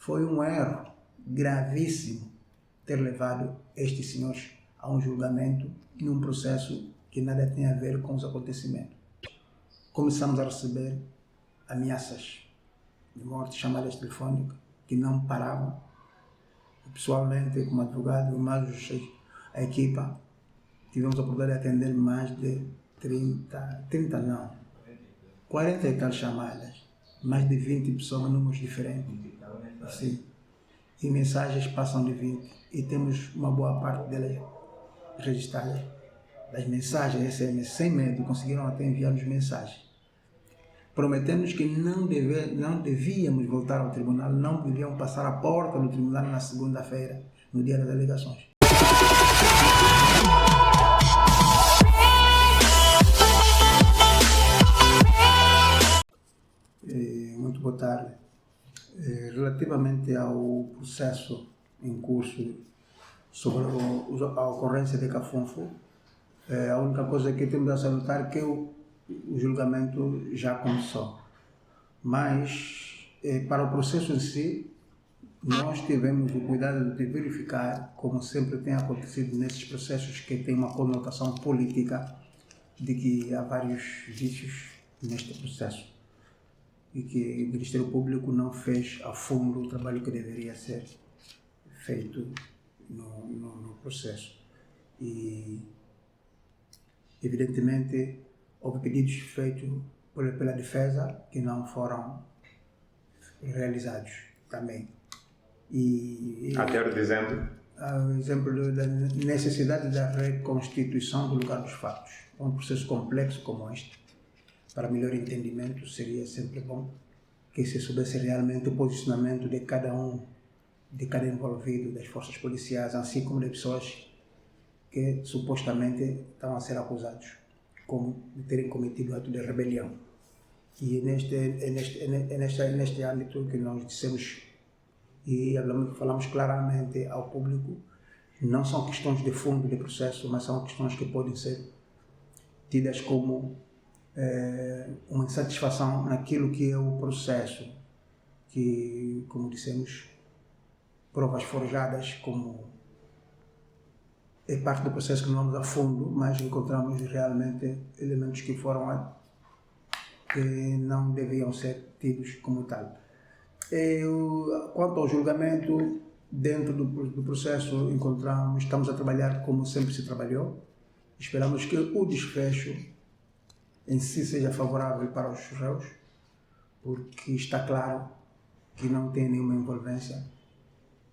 foi um erro gravíssimo ter levado estes senhores a um julgamento num processo que nada tem a ver com os acontecimentos. Começamos a receber ameaças de morte, chamadas telefônicas, que não paravam. Pessoalmente, como advogado, mais a equipa, tivemos a oportunidade de atender mais de 40 e tal chamadas, mais de 20 pessoas, números diferentes. Assim, e mensagens passam de 20 e temos uma boa parte delas registradas. Das mensagens SMS, sem medo, conseguiram até enviar-nos mensagens. Prometemos que não devíamos voltar ao tribunal, não deviam passar a porta do tribunal na segunda-feira, no dia das alegações. Muito boa tarde. Relativamente ao processo em curso sobre a ocorrência de Cafunfo, a única coisa que temos a salientar é que o julgamento já começou. Mas, para o processo em si, nós tivemos o cuidado de verificar, como sempre tem acontecido nesses processos que têm uma conotação política, de que há vários vícios neste processo e que o Ministério Público não fez a fundo o trabalho que deveria ser feito no processo. E, evidentemente, houve pedidos feitos pela defesa que não foram realizados também. Até o exemplo? O exemplo da necessidade da reconstituição do lugar dos fatos. Um processo complexo como este, para melhor entendimento, seria sempre bom que se soubesse realmente o posicionamento de cada envolvido, das forças policiais, assim como de pessoas que supostamente estão a ser acusados de terem cometido ato de rebelião. E neste âmbito que nós dissemos e falamos claramente ao público, não são questões de fundo de processo, mas são questões que podem ser tidas como uma insatisfação naquilo que é o processo, que, como dissemos, provas forjadas como é parte do processo que não vamos a fundo, mas encontramos realmente elementos que que não deviam ser tidos como tal. Quanto ao julgamento, dentro do processo estamos a trabalhar como sempre se trabalhou. Esperamos que o desfecho em si seja favorável para os réus, porque está claro que não tem nenhuma envolvência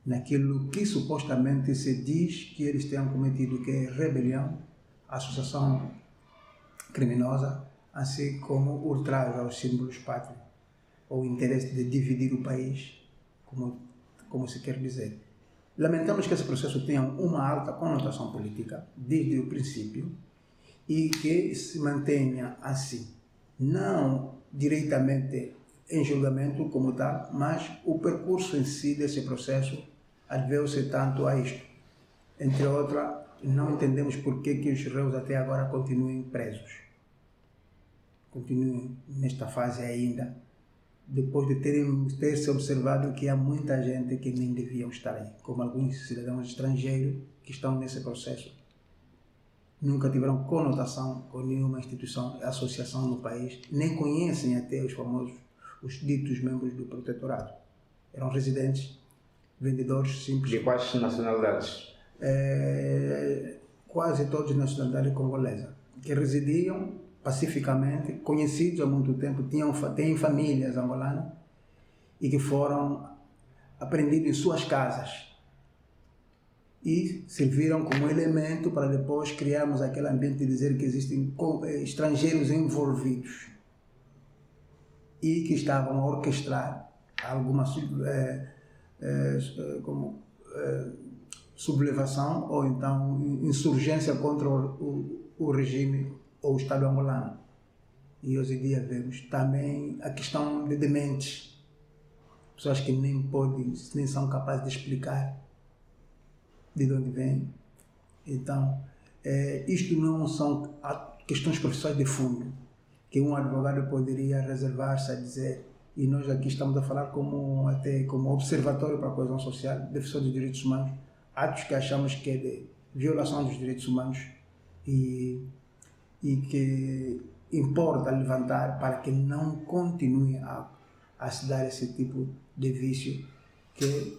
naquilo que supostamente se diz que eles tenham cometido, que é rebelião, associação criminosa, assim como ultraje aos símbolos pátrios, ou interesse de dividir o país, como se quer dizer. Lamentamos que esse processo tenha uma alta conotação política desde o princípio e que se mantenha assim, não diretamente em julgamento como tal, mas o percurso em si desse processo adveu-se tanto a isto. Entre outras, não entendemos por que os réus até agora continuem presos. Continuem nesta fase ainda, depois de ter-se observado que há muita gente que nem deviam estar aí, como alguns cidadãos estrangeiros que estão nesse processo. Nunca tiveram conotação com nenhuma instituição, associação no país, nem conhecem até os ditos membros do protetorado. Eram residentes, vendedores simples. De quais nacionalidades? Quase todos de nacionalidade congolesa, que residiam pacificamente, conhecidos há muito tempo, têm famílias angolanas e que foram apreendidos em suas casas e serviram como elemento para depois criarmos aquele ambiente de dizer que existem estrangeiros envolvidos e que estavam a orquestrar alguma sublevação ou então insurgência contra o regime ou o Estado angolano. E hoje em dia vemos também a questão de dementes, pessoas que nem são capazes de explicar de onde vêm. Então, isto não são questões processuais de fundo, que um advogado poderia reservar-se a dizer e nós aqui estamos a falar até como observatório para a coesão social, defensor dos direitos humanos, atos que achamos que é de violação dos direitos humanos e que importa levantar para que não continue a se dar esse tipo de vício que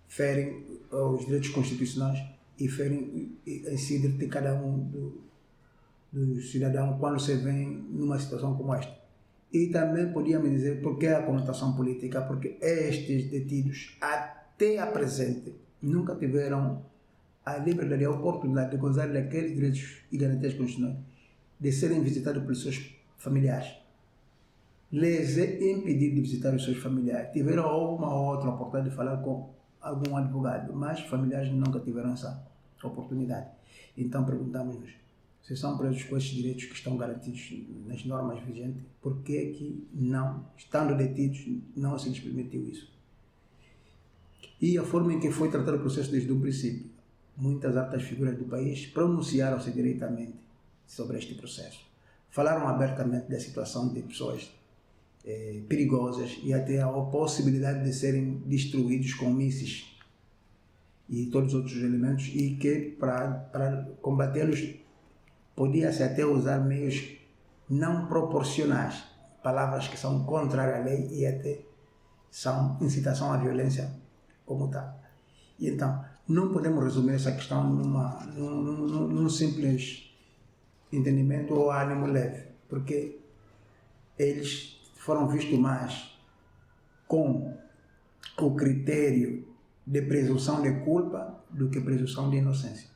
ferem os direitos constitucionais e ferem a incidência de cada um do cidadão quando se vê numa situação como esta. E também podíamos dizer por que a conotação política, porque estes detidos até a presente nunca tiveram a liberdade, a oportunidade de gozar daqueles direitos e garantias constitucionais, de serem visitados pelos seus familiares. Les é impedido de visitar os seus familiares. Tiveram uma ou outra oportunidade de falar com algum advogado, mas familiares nunca tiveram essa oportunidade. Então perguntamos-nos, se são presos com esses direitos que estão garantidos nas normas vigentes, por que não, estando detidos, não se lhes permitiu isso? E a forma em que foi tratado o processo desde o princípio. Muitas altas figuras do país pronunciaram-se diretamente sobre este processo. Falaram abertamente da situação de pessoas perigosas e até a possibilidade de serem destruídos com mísseis e todos os outros elementos, e que para combatê-los podia-se até usar meios não proporcionais, palavras que são contrárias à lei e até são incitação à violência como tal. E então, não podemos resumir essa questão num simples entendimento ou ânimo leve, porque eles foram vistos mais com o critério de presunção de culpa do que presunção de inocência.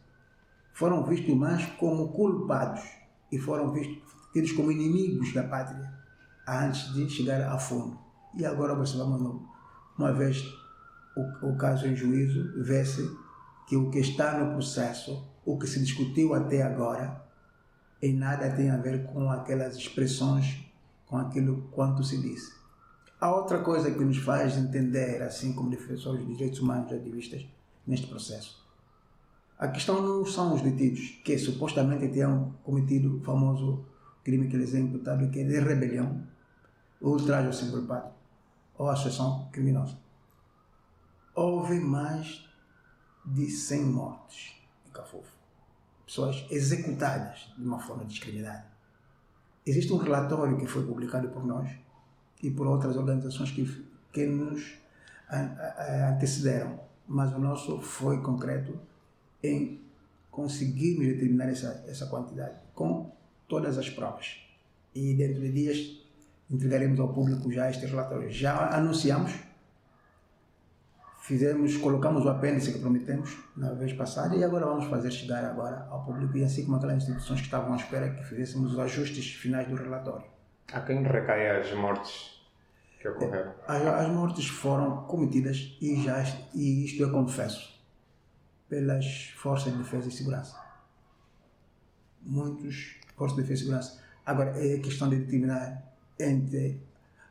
Foram vistos mais como culpados e foram tidos como inimigos da pátria antes de chegar a fundo. E agora observamos, uma vez o caso em juízo, vê-se que o que está no processo, o que se discutiu até agora, em nada tem a ver com aquelas expressões, com aquilo quanto se disse. A outra coisa que nos faz entender, assim como defensores de direitos humanos e ativistas, neste processo, a questão não são os detidos, que supostamente tenham cometido o famoso crime que eles é imputado, que é de rebelião, ultraje ao símbolo pátrio, ou associação criminosa. Houve mais de 100 mortes em Cafofo. Pessoas executadas de uma forma discriminada. Existe um relatório que foi publicado por nós e por outras organizações que nos antecederam, mas o nosso foi concreto em conseguirmos determinar essa quantidade com todas as provas. E dentro de dias entregaremos ao público já este relatório. Já anunciamos, colocamos o apêndice que prometemos na vez passada e agora vamos fazer chegar agora ao público, e assim como aquelas instituições que estavam à espera que fizéssemos os ajustes finais do relatório. A quem recaem as mortes que ocorreram? As mortes foram cometidas, e isto eu confesso, pelas forças de defesa e segurança. Muitos forças de defesa e segurança. Agora, é questão de determinar entre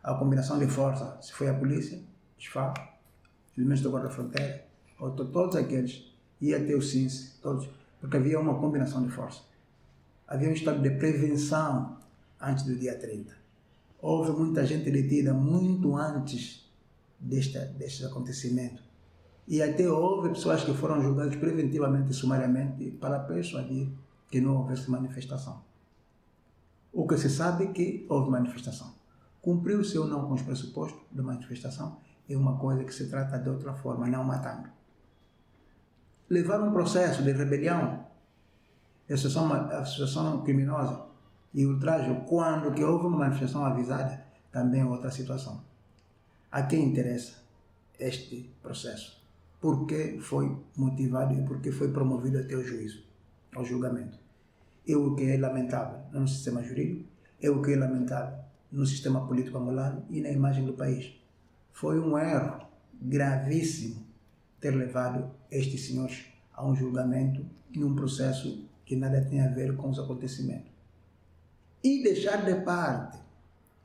a combinação de força, se foi a polícia, os FARC, os elementos da Guarda Fronteira, ou todos aqueles, e até o SINS, todos, porque havia uma combinação de força. Havia um estado de prevenção antes do dia 30. Houve muita gente detida muito antes deste acontecimento. E até houve pessoas que foram julgadas preventivamente e sumariamente para persuadir que não houvesse manifestação. O que se sabe é que houve manifestação. Cumpriu-se ou não com os pressupostos da manifestação é uma coisa que se trata de outra forma, não matando. Levar um processo de rebelião, associação criminosa e ultraje, quando que houve uma manifestação avisada, também é outra situação. A quem interessa este processo? Por que foi motivado e por que foi promovido até o juízo, ao julgamento? É o que é lamentável no sistema jurídico, é o que é lamentável no sistema político angolano e na imagem do país. Foi um erro gravíssimo ter levado estes senhores a um julgamento num processo que nada tem a ver com os acontecimentos. E deixar de parte,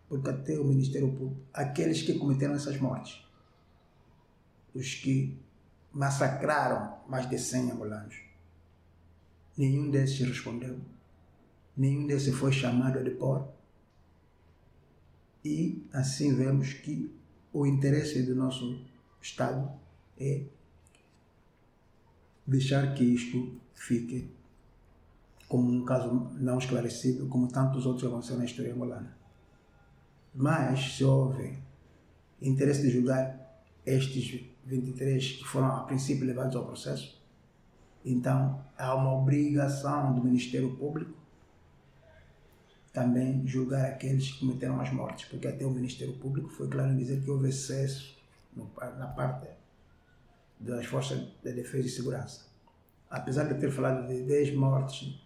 porque até o Ministério Público, aqueles que cometeram essas mortes, os que massacraram mais de 100 angolanos, nenhum desses respondeu, nenhum desses foi chamado a depor. E assim vemos que o interesse do nosso Estado é deixar que isto fique como um caso não esclarecido, como tantos outros aconteceram na história angolana. Mas, se houve interesse de julgar estes 23 que foram, a princípio, levados ao processo, então há uma obrigação do Ministério Público também julgar aqueles que cometeram as mortes, porque até o Ministério Público foi claro em dizer que houve excesso na parte das forças de defesa e segurança. Apesar de ter falado de 10 mortes,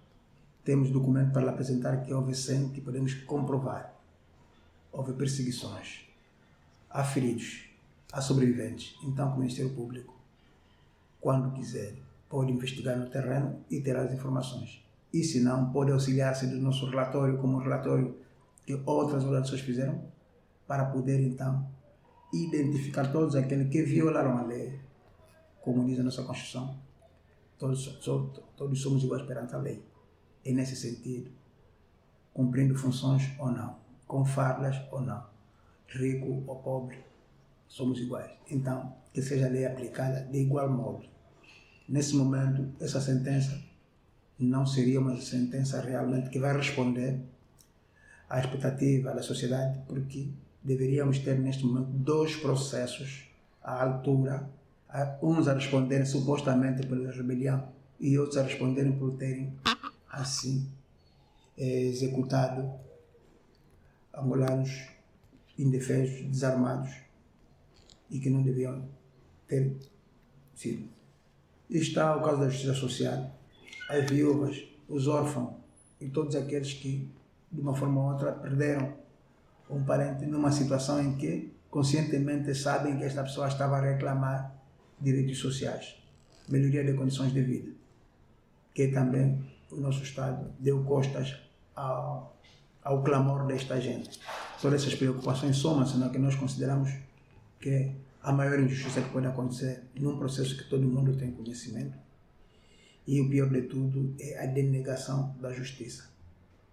temos documento para apresentar que houve 100 que podemos comprovar. Houve perseguições, há feridos, há sobreviventes. Então o Ministério Público, quando quiser, pode investigar no terreno e ter as informações. E se não, pode auxiliar-se do nosso relatório, como o relatório que outras organizações fizeram, para poder então identificar todos aqueles que violaram a lei, como diz a nossa Constituição. Todos somos iguais perante a lei. E nesse sentido, cumprindo funções ou não, com fardas ou não, rico ou pobre, somos iguais. Então, que seja a lei aplicada de igual modo. Nesse momento, essa sentença não seria uma sentença realmente que vai responder à expectativa da sociedade, porque deveríamos ter neste momento 2 processos à altura, uns a responderem supostamente pela rebelião e outros a responderem por terem assim executado angolanos indefesos, desarmados e que não deviam ter sido. E está o caso da justiça social, as viúvas, os órfãos e todos aqueles que de uma forma ou outra perderam um parente numa situação em que conscientemente sabem que esta pessoa estava a reclamar direitos sociais, melhoria de condições de vida, que também o nosso Estado deu costas ao clamor desta gente. Todas essas preocupações somam-se no que nós consideramos que é a maior injustiça que pode acontecer num processo que todo mundo tem conhecimento. E o pior de tudo é a denegação da justiça,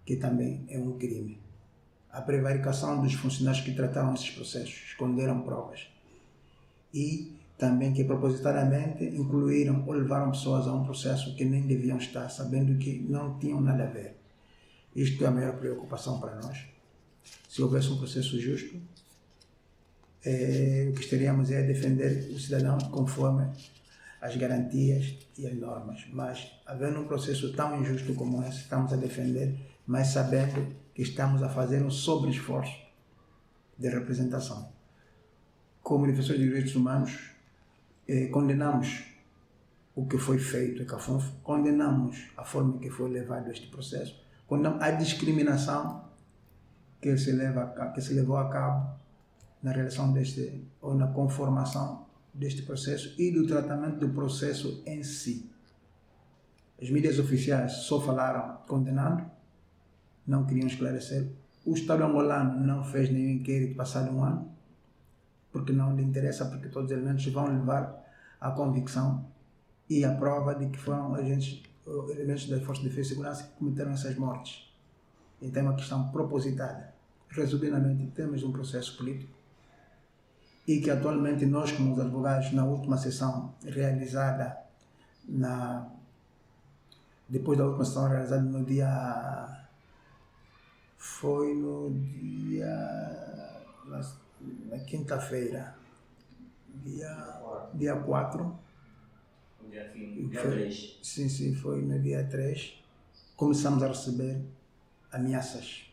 que também é um crime. A prevaricação dos funcionários que trataram esses processos, esconderam provas. E também que propositadamente incluíram ou levaram pessoas a um processo que nem deviam estar, sabendo que não tinham nada a ver. Isto é a maior preocupação para nós. Se houvesse um processo justo, o que estaríamos é a defender o cidadão conforme as garantias e as normas. Mas, havendo um processo tão injusto como esse, estamos a defender, mas sabendo que estamos a fazer um sobre-esforço de representação. Como defensores de direitos humanos, condenamos o que foi feito em Cafunfo, condenamos a forma que foi levado este processo, condenamos a discriminação que se levou a cabo na realização ou na conformação deste processo e do tratamento do processo em si. As mídias oficiais só falaram condenando, não queriam esclarecer. O Estado angolano não fez nenhum inquérito passado um ano, porque não lhe interessa, porque todos os elementos vão levar à convicção e à prova de que foram elementos da Força de Defesa e Segurança que cometeram essas mortes. Então é uma questão propositada. Resumidamente, temos um processo político e que atualmente nós, como os advogados, na última sessão realizada, depois da última sessão realizada no dia... Foi na quinta-feira, dia 4. Dia 3. Sim, foi no dia 3. Começamos a receber ameaças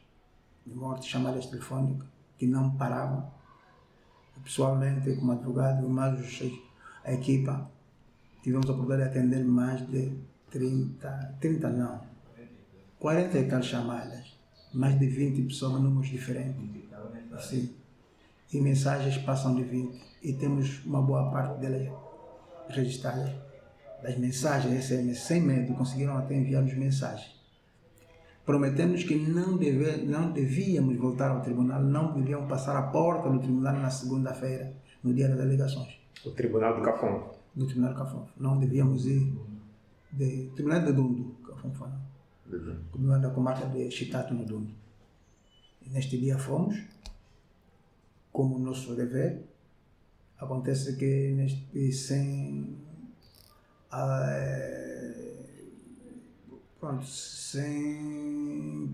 de morte, chamadas telefônicas, que não paravam. Pessoalmente, como advogado, mais a equipa, tivemos a oportunidade de atender mais de 40 e tal chamadas. Mais de 20 pessoas, números diferentes. Assim, e mensagens passam de 20. E temos uma boa parte delas registradas. Das mensagens SMS, sem medo, conseguiram até enviar-nos mensagens. Prometemos que não devíamos voltar ao tribunal, não devíamos passar a porta do tribunal na segunda-feira, no dia das alegações. O Tribunal do Cafunfo. No Tribunal do Cafunfo. Não devíamos ir Tribunal de Dundu, Cafunfo, não. Tribunal da comarca de Chitato, no Dundu. E neste dia fomos como o nosso dever. Acontece que sem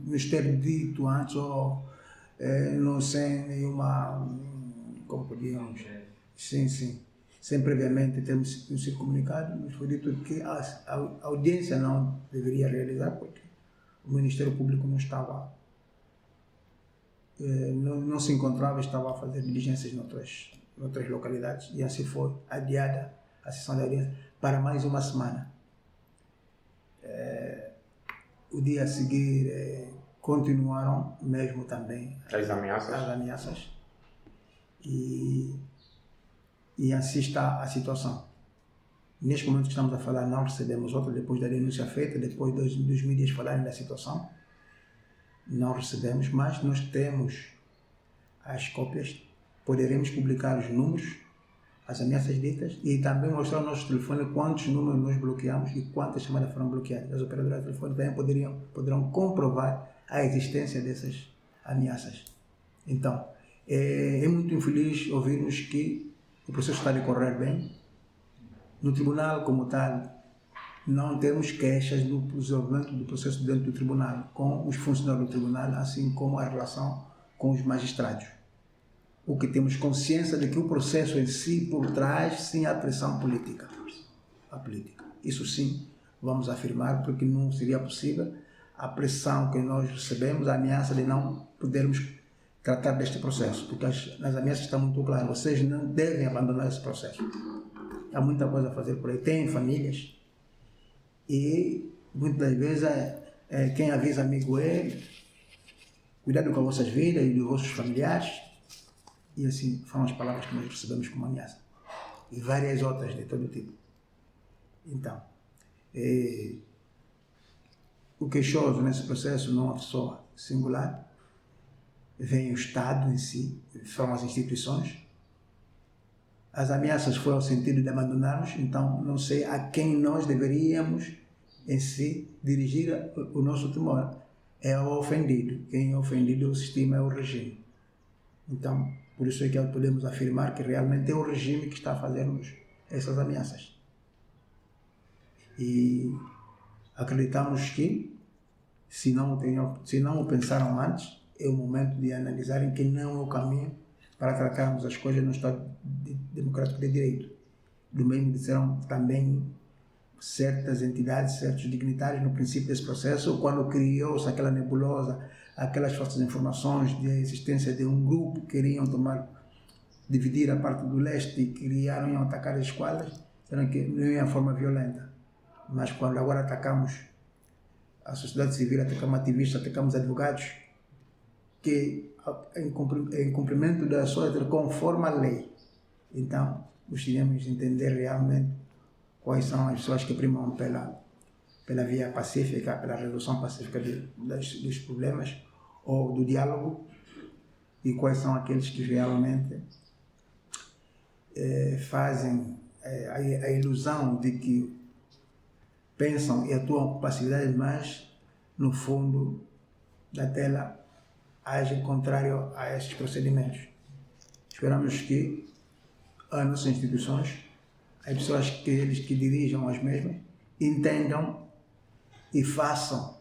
nos ter dito antes ou não sem nenhuma, como podíamos, sim, sem previamente termos sido comunicado, nos foi dito que a audiência não deveria realizar porque o Ministério Público não estava, não se encontrava, estava a fazer diligências noutras localidades e assim foi adiada a sessão de audiência para mais uma semana. O dia a seguir continuaram mesmo também as ameaças e assim está a situação. Neste momento que estamos a falar, não recebemos outra, depois da denúncia feita, depois dos mídias falarem da situação, não recebemos, mas nós temos as cópias, poderemos publicar os números, as ameaças ditas e também mostrar no nosso telefone quantos números nós bloqueamos e quantas chamadas foram bloqueadas. As operadoras de telefone também poderão comprovar a existência dessas ameaças. Então, é muito infeliz ouvirmos que o processo está a decorrer bem. No tribunal, como tal, não temos queixas do desenvolvimento do processo dentro do tribunal, com os funcionários do tribunal, assim como a relação com os magistrados. O que temos consciência de que o processo em si, por trás, sim, a pressão política. A política. Isso sim, vamos afirmar, porque não seria possível a pressão que nós recebemos, a ameaça de não podermos tratar deste processo, porque as ameaças estão muito claras, vocês não devem abandonar esse processo. Há muita coisa a fazer por aí, tem famílias e muitas vezes quem avisa amigo cuidado com as vossas vidas e dos vossos familiares, e assim foram as palavras que nós recebemos como ameaça e várias outras de todo tipo. Então, o queixoso nesse processo não é uma pessoa singular, vem o Estado em si, são as instituições. As ameaças foram ao sentido de abandonarmos, então não sei a quem nós deveríamos em si dirigir o nosso temor. É o ofendido. Quem é ofendido, o sistema é o regime. Então, por isso é que podemos afirmar que realmente é o regime que está a fazer-nos essas ameaças. E acreditamos que, se não o pensaram antes, é o momento de analisarem que não é o caminho para tratarmos as coisas no Estado Democrático de Direito. Do mesmo disseram também certas entidades, certos dignitários no princípio desse processo, quando criou-se aquela nebulosa, aquelas falsas informações de existência de um grupo que queriam dividir a parte do leste e iam atacar as esquadras, disseram que não é a forma violenta. Mas quando agora atacamos a sociedade civil, atacamos ativistas, atacamos advogados, que em cumprimento da sua letra, conforme a lei. Então, gostaríamos de entender realmente quais são as pessoas que primam pela via pacífica, pela resolução pacífica dos problemas ou do diálogo, e quais são aqueles que realmente fazem a ilusão de que pensam e atuam com passividade, mas no fundo da tela agem contrário a esses procedimentos. Esperamos que as nossas instituições, as pessoas que dirijam as mesmas, entendam e façam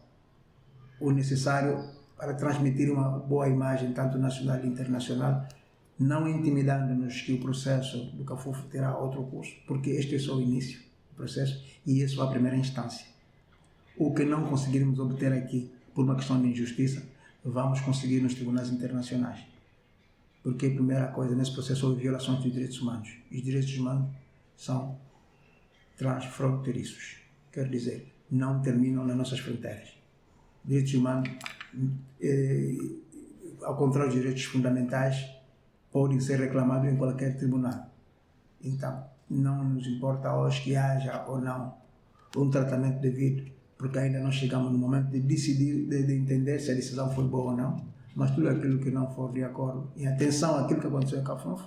o necessário para transmitir uma boa imagem, tanto nacional e internacional, não intimidando-nos que o processo do CAFUF terá outro curso, porque este é só o início do processo e é só a primeira instância. O que não conseguirmos obter aqui por uma questão de injustiça, vamos conseguir nos tribunais internacionais. Porque a primeira coisa, nesse processo houve violações dos direitos humanos. Os direitos humanos são transfronteiriços. Quer dizer, não terminam nas nossas fronteiras. Direitos humanos, ao contrário dos direitos fundamentais, podem ser reclamados em qualquer tribunal. Então, não nos importa hoje que haja ou não um tratamento devido, porque ainda não chegamos no momento de decidir, de entender se a decisão foi boa ou não, mas tudo aquilo que não for de acordo, em atenção àquilo que aconteceu em CAFUF,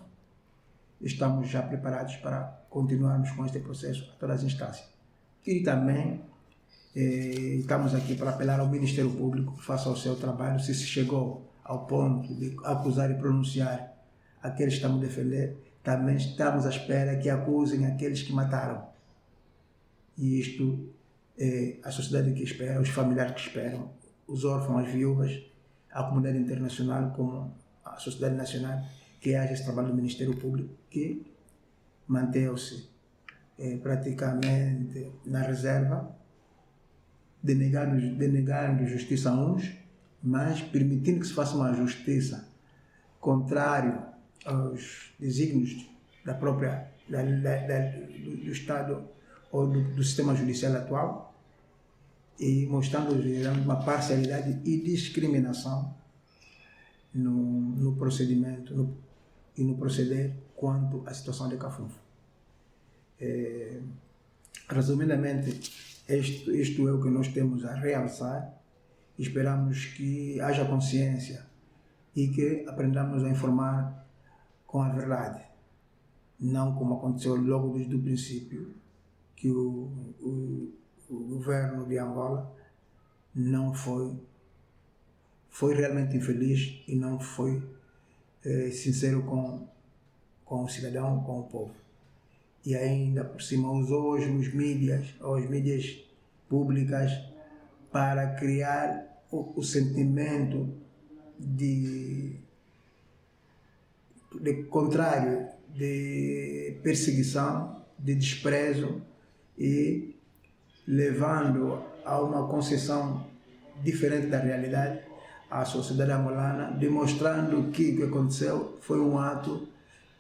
estamos já preparados para continuarmos com este processo a todas as instâncias. E também estamos aqui para apelar ao Ministério Público que faça o seu trabalho, se chegou ao ponto de acusar e pronunciar aqueles que estamos a defender, também estamos à espera que acusem aqueles que mataram. E isto é a sociedade que espera, os familiares que esperam, os órfãos, as viúvas, a comunidade internacional, como a sociedade nacional, que haja esse trabalho do Ministério Público, que manteve-se praticamente na reserva, denegando justiça a uns, mas permitindo que se faça uma justiça contrário aos desígnios da própria do Estado ou do sistema judicial atual, e mostrando uma parcialidade e discriminação no procedimento e no proceder quanto à situação de Cafufo. Resumidamente, isto é o que nós temos a realçar. Esperamos que haja consciência e que aprendamos a informar com a verdade, não como aconteceu logo desde o princípio, que o governo de Angola não foi realmente infeliz e não foi sincero com o cidadão, com o povo. E ainda por cima usou as mídias públicas para criar o sentimento de contrário, de perseguição, de desprezo, e levando a uma concepção diferente da realidade à sociedade angolana, demonstrando que o que aconteceu foi um ato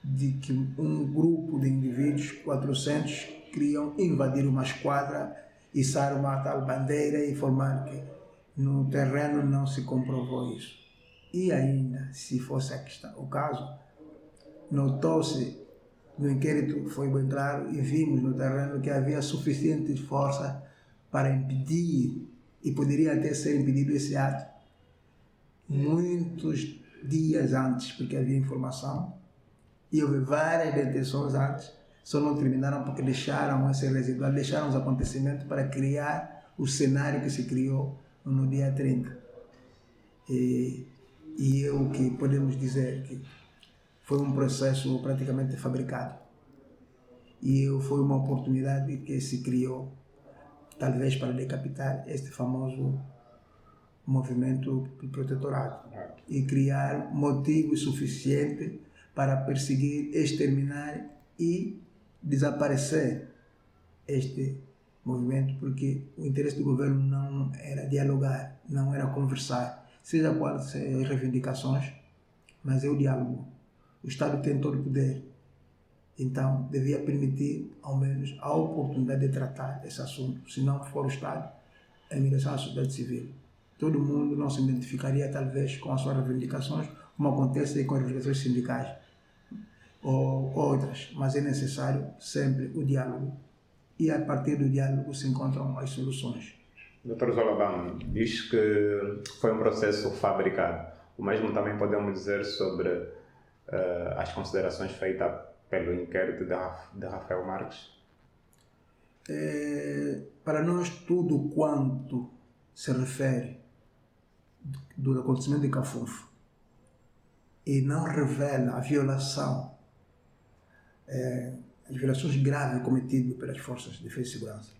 de que um grupo de indivíduos, 400, queriam invadir uma esquadra, içar uma tal bandeira e informar que no terreno não se comprovou isso. E ainda, se fosse o caso, notou-se no inquérito, foi bem claro, e vimos no terreno que havia suficiente força para impedir, e poderia até ser impedido esse ato muitos dias antes, porque havia informação, e houve várias detenções antes, só não terminaram porque deixaram esse residual, deixaram os acontecimentos para criar o cenário que se criou no dia 30. E é o que podemos dizer que foi um processo praticamente fabricado. E foi uma oportunidade que se criou, talvez para decapitar este famoso movimento protetorado e criar motivo suficiente para perseguir, exterminar e desaparecer este movimento, porque o interesse do governo não era dialogar, não era conversar, seja quais as reivindicações, mas é o diálogo. O Estado tem todo o poder, então devia permitir, ao menos, a oportunidade de tratar esse assunto. Se não for o Estado, a imigração à sociedade civil. Todo mundo não se identificaria, talvez, com as suas reivindicações, como acontece com as reivindicações sindicais ou outras, mas é necessário sempre o diálogo. E a partir do diálogo se encontram as soluções. Dr. Zolabam, diz que foi um processo fabricado. O mesmo também podemos dizer sobre as considerações feitas pelo inquérito de Rafael Marques? Para nós, tudo quanto se refere do acontecimento de Cafufo e não revela a violação, as violações graves cometidas pelas forças de defesa e segurança,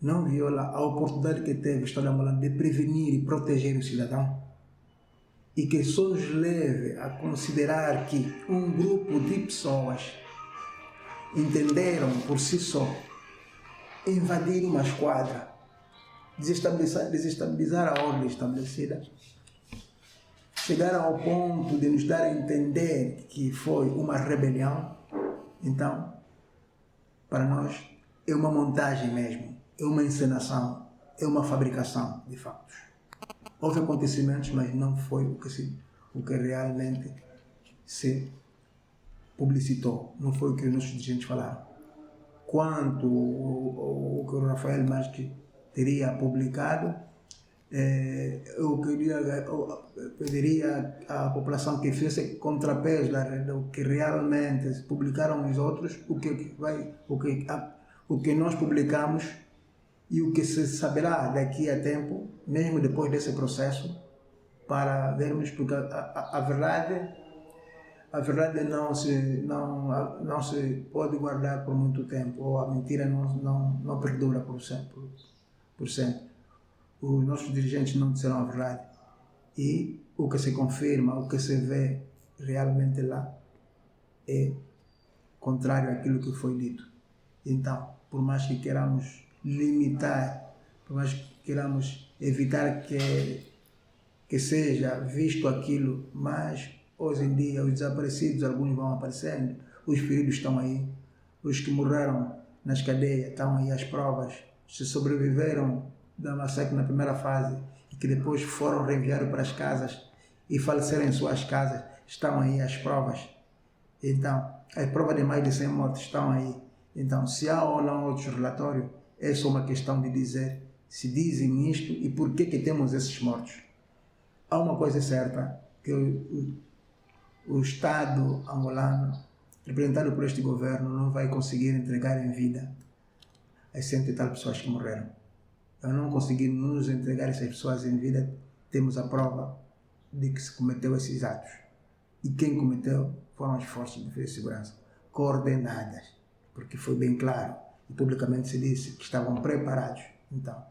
não viola a oportunidade que teve o Estado angolano de prevenir e proteger o cidadão, e que só nos leve a considerar que um grupo de pessoas entenderam por si só invadir uma esquadra, desestabilizar a ordem estabelecida, chegaram ao ponto de nos dar a entender que foi uma rebelião. Então, para nós, é uma montagem mesmo, é uma encenação, é uma fabricação de fatos. Houve acontecimentos, mas não foi o que realmente se publicitou, não foi o que os nossos dirigentes falaram. Quanto o que o Rafael Marques teria publicado, eu pediria à população que fizesse contrapeso do que realmente publicaram os outros, o que nós publicamos e o que se saberá daqui a tempo, mesmo depois desse processo, para vermos, porque a verdade a verdade não se pode guardar por muito tempo, ou a mentira não perdura por sempre. Os nossos dirigentes não disseram a verdade. E o que se confirma, o que se vê realmente lá é contrário àquilo que foi dito. Então, por mais que queiramos limitar, por mais que queiramos evitar que seja visto aquilo, mas hoje em dia os desaparecidos, alguns vão aparecendo, os feridos estão aí, os que morreram nas cadeias estão aí as provas, se sobreviveram da massacre na primeira fase e que depois foram reenviados para as casas e faleceram em suas casas, estão aí as provas. Então, as provas de mais de 100 mortes estão aí. Então, se há ou não outros relatórios, é só uma questão de dizer se dizem isto e por que temos esses mortos. Há uma coisa certa, que o Estado angolano, representado por este governo, não vai conseguir entregar em vida as 100 e tal pessoas que morreram. Ao não conseguir nos entregar essas pessoas em vida, temos a prova de que se cometeu esses atos. E quem cometeu foram as forças de defesa e segurança, coordenadas, porque foi bem claro e publicamente se disse que estavam preparados. Então,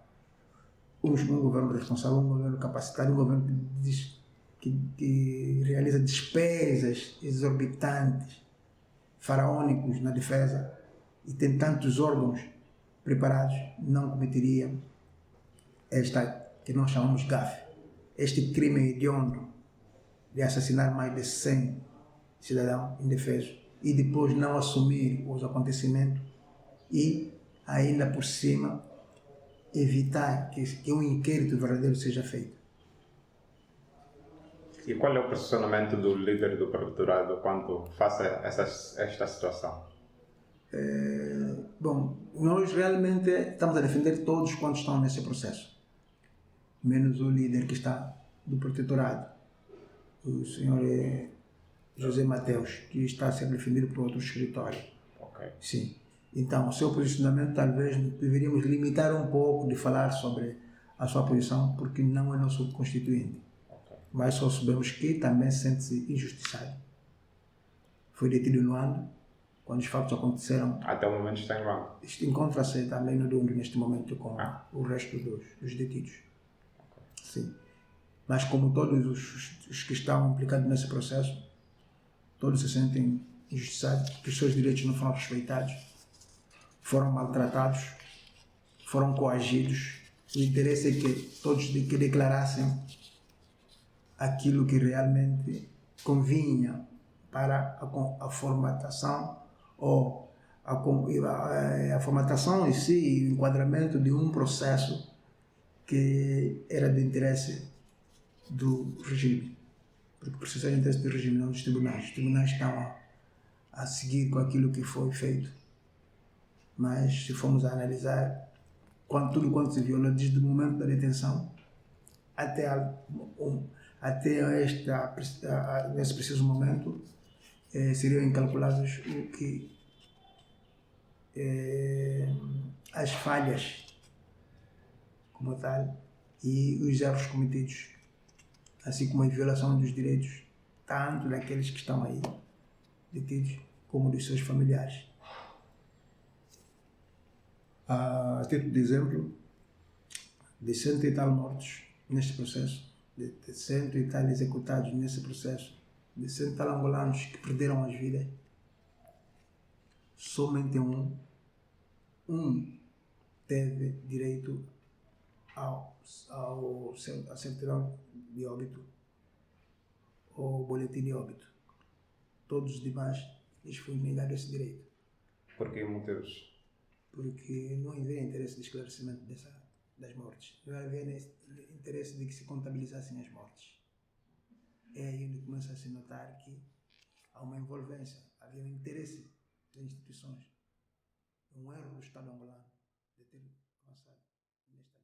um governo responsável, um governo capacitado, um governo que realiza despesas exorbitantes, faraônicos na defesa e tem tantos órgãos preparados, não cometeria esta que nós chamamos gafe, este crime hediondo de assassinar mais de 100 cidadãos indefesos e depois não assumir os acontecimentos e ainda por cima evitar que um inquérito verdadeiro seja feito. E qual é o posicionamento do líder do protetorado quanto face a esta situação? Bom, nós realmente estamos a defender todos quantos estão nesse processo, menos o líder que está do protetorado, o senhor José Mateus, que está a ser defendido por outro escritório. Okay. Sim. Então, o seu posicionamento talvez deveríamos limitar um pouco de falar sobre a sua posição, porque não é nosso constituinte. Okay. Mas só sabemos que também sente-se injustiçado. Foi detido em Luanda, quando os fatos aconteceram. Até o momento está em Luanda. Encontra-se também no Dundo neste momento com o resto dos detidos. Okay. Sim. Mas como todos os que estão implicados nesse processo, todos se sentem injustiçados, que os seus direitos não foram respeitados, foram maltratados, foram coagidos. O interesse é que todos que declarassem aquilo que realmente convinha para a formatação ou a formatação em si, o enquadramento de um processo que era de interesse do regime, porque precisa de interesse do regime, não dos tribunais. Os tribunais estão a seguir com aquilo que foi feito, mas se formos a analisar tudo quanto se violou desde o momento da detenção até nesse preciso momento, seriam incalculáveis o que as falhas como tal e os erros cometidos, assim como a violação dos direitos tanto daqueles que estão aí detidos como dos seus familiares. A título de exemplo, de 100 e tal mortos neste processo, de 100 e tal executados nesse processo, de 100 e tal angolanos que perderam as vidas, somente um teve direito à certidão de óbito ou boletim de óbito. Todos os demais lhes foi negado esse direito. Por que motivos? Porque não havia interesse de esclarecimento das mortes. Não havia interesse de que se contabilizassem as mortes. É aí onde começa a se notar que há uma envolvência, havia um interesse das instituições, um erro do Estado angolano de ter avançado nesta